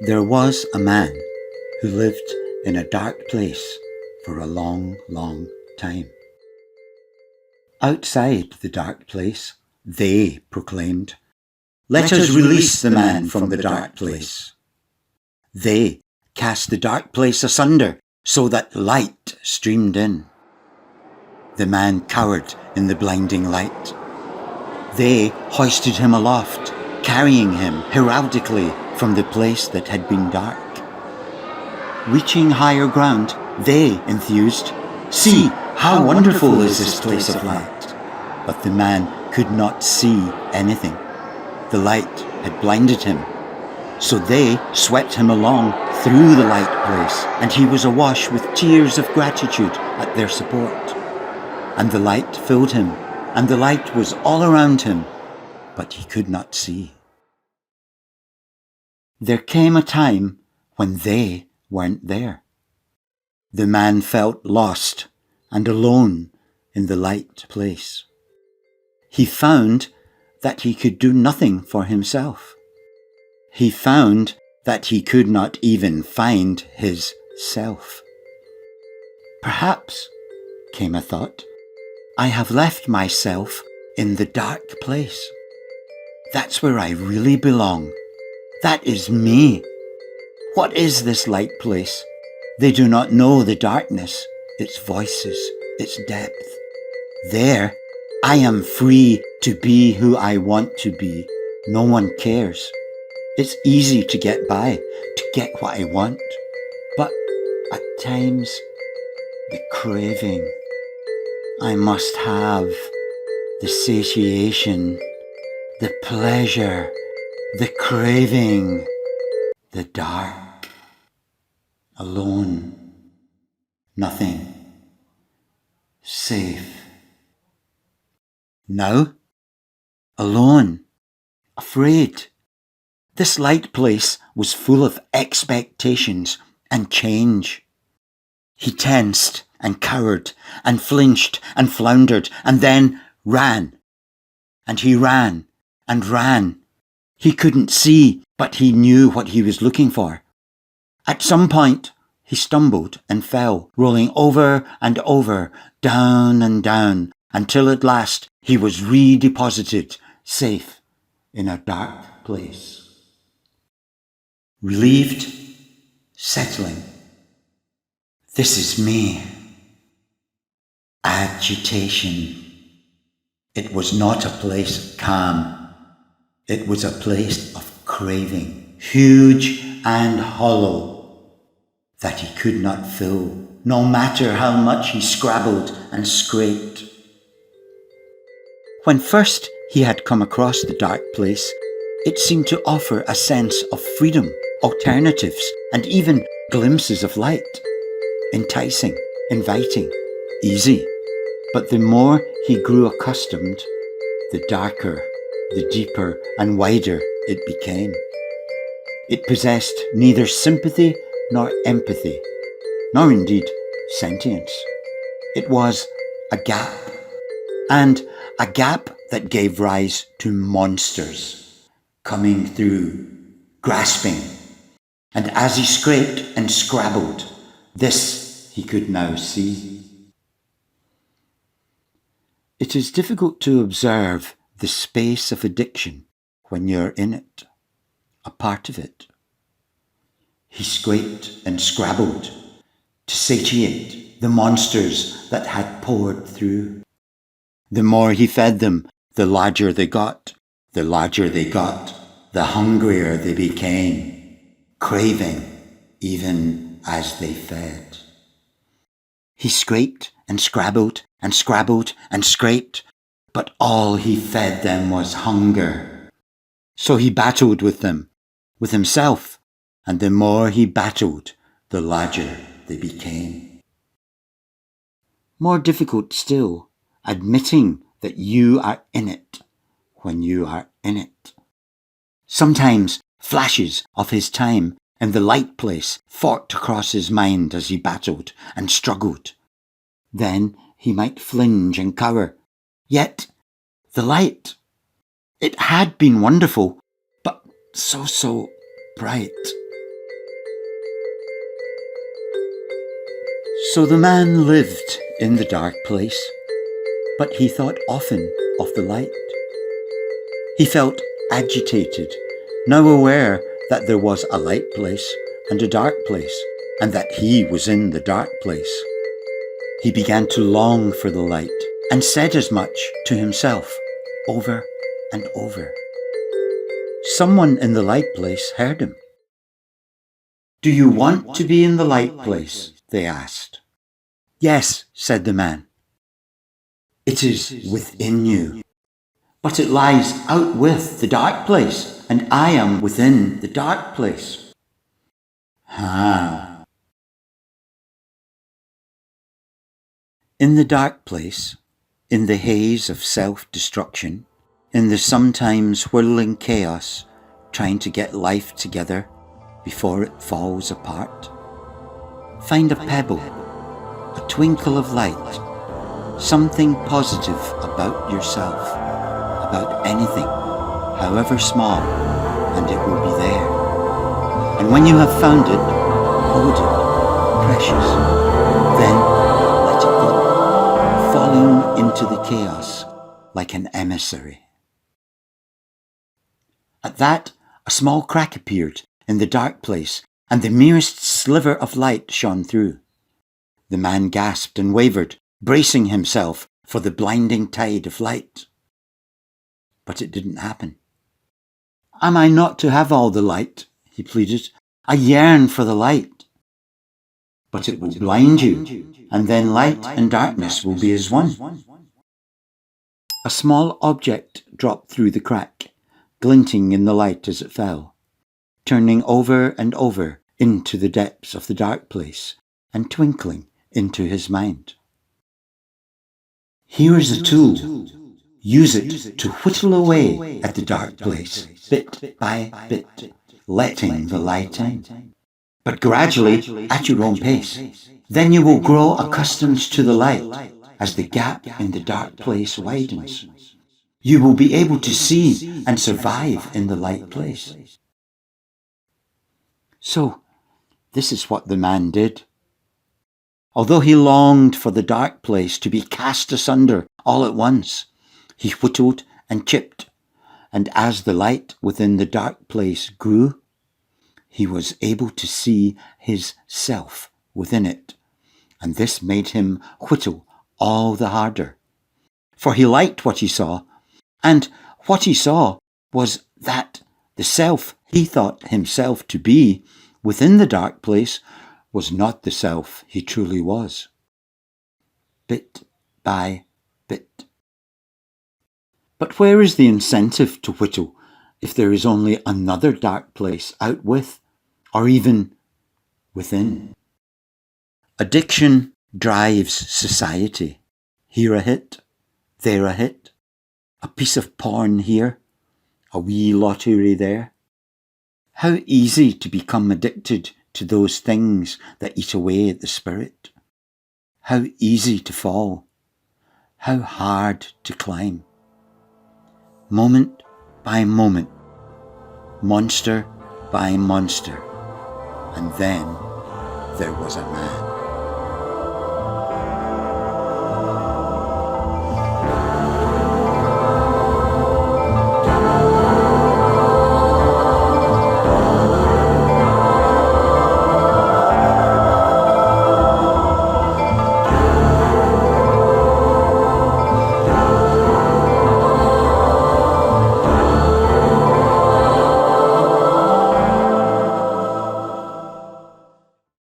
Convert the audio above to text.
There was a man who lived in a dark place for a long, long time. Outside the dark place, they proclaimed, "Let us release the man from the dark place." They cast the dark place asunder so that light streamed in. The man cowered in the blinding light. They hoisted him aloft, carrying him heraldically from the place that had been dark. Reaching higher ground, they enthused, "See, how wonderful is this place of light!" But the man could not see anything. The light had blinded him. So they swept him along through the light place, and he was awash with tears of gratitude at their support. And the light filled him, and the light was all around him, but he could not see. There came a time when they weren't there. The man felt lost and alone in the light place. He found that he could do nothing for himself. He found that he could not even find his self. Perhaps, came a thought, I have left myself in the dark place. That's where I really belong. That is me. What is this light place? They do not know the darkness, its voices, its depth. There, I am free to be who I want to be. No one cares. It's easy to get by, to get what I want. But at times, the craving. I must have the satiation, the pleasure, the craving, the dark, alone, nothing, safe. Now, alone, afraid. This light place was full of expectations and change. He tensed and cowered and flinched and floundered and then ran. And he ran and ran. He couldn't see, but he knew what he was looking for. At some point, he stumbled and fell, rolling over and over, down and down, until at last he was redeposited, safe in a dark place. Relieved, settling. This is me. Agitation. It was not a place of calm. It was a place of craving, huge and hollow, that he could not fill, no matter how much he scrabbled and scraped. When first he had come across the dark place, it seemed to offer a sense of freedom, alternatives, and even glimpses of light. Enticing, inviting, easy. But the more he grew accustomed, the darker, the deeper and wider it became. It possessed neither sympathy nor empathy, nor indeed sentience. It was a gap, and a gap that gave rise to monsters coming through, grasping. And as he scraped and scrabbled, this he could now see. It is difficult to observe the space of addiction when you're in it, a part of it. He scraped and scrabbled to satiate the monsters that had poured through. The more he fed them, the larger they got. The larger they got, the hungrier they became, craving even as they fed. He scraped and scrabbled and scrabbled and scraped, but all he fed them was hunger. So he battled with them, with himself, and the more he battled, the larger they became. More difficult still, admitting that you are in it when you are in it. Sometimes flashes of his time in the light place fought across his mind as he battled and struggled. Then he might flinch and cower. Yet, the light. It had been wonderful, but so bright. So the man lived in the dark place, but he thought often of the light. He felt agitated, now aware that there was a light place and a dark place, and that he was in the dark place. He began to long for the light and said as much to himself over and over. Someone in the light place heard him. "Do you want to be in the light place?" they asked. "Yes," said the man. "It is within you. But it lies out with the dark place, and I am within the dark place." Ah. In the dark place, in the haze of self-destruction, in the sometimes whirling chaos, trying to get life together before it falls apart, find a pebble, a twinkle of light, something positive about yourself, about anything, however small, and it will be there. And when you have found it, hold it, precious, then let it go, falling into the chaos like an emissary. At that, a small crack appeared in the dark place, and the merest sliver of light shone through. The man gasped and wavered, bracing himself for the blinding tide of light. But it didn't happen. "Am I not to have all the light?" he pleaded. "I yearn for the light." "But it will blind you, and then light and darkness will be as one." A small object dropped through the crack, glinting in the light as it fell, turning over and over into the depths of the dark place and twinkling into his mind. "Here is a tool. Use it to whittle away at the dark place, bit by bit, letting the light in. But gradually, at your own pace. Then you will grow accustomed to the light as the gap in the dark place widens. You will be able to see and survive in the light place." So, this is what the man did. Although he longed for the dark place to be cast asunder all at once, he whittled and chipped, and as the light within the dark place grew, he was able to see his self within it, and this made him whittle all the harder. For he liked what he saw, and what he saw was that the self he thought himself to be within the dark place was not the self he truly was. Bit by bit. But where is the incentive to whittle if there is only another dark place out with, or even within? Addiction drives society. Here a hit, there a hit, a piece of porn here, a wee lottery there. How easy to become addicted to those things that eat away at the spirit. How easy to fall. How hard to climb. Moment by moment, monster by monster, and then there was a man.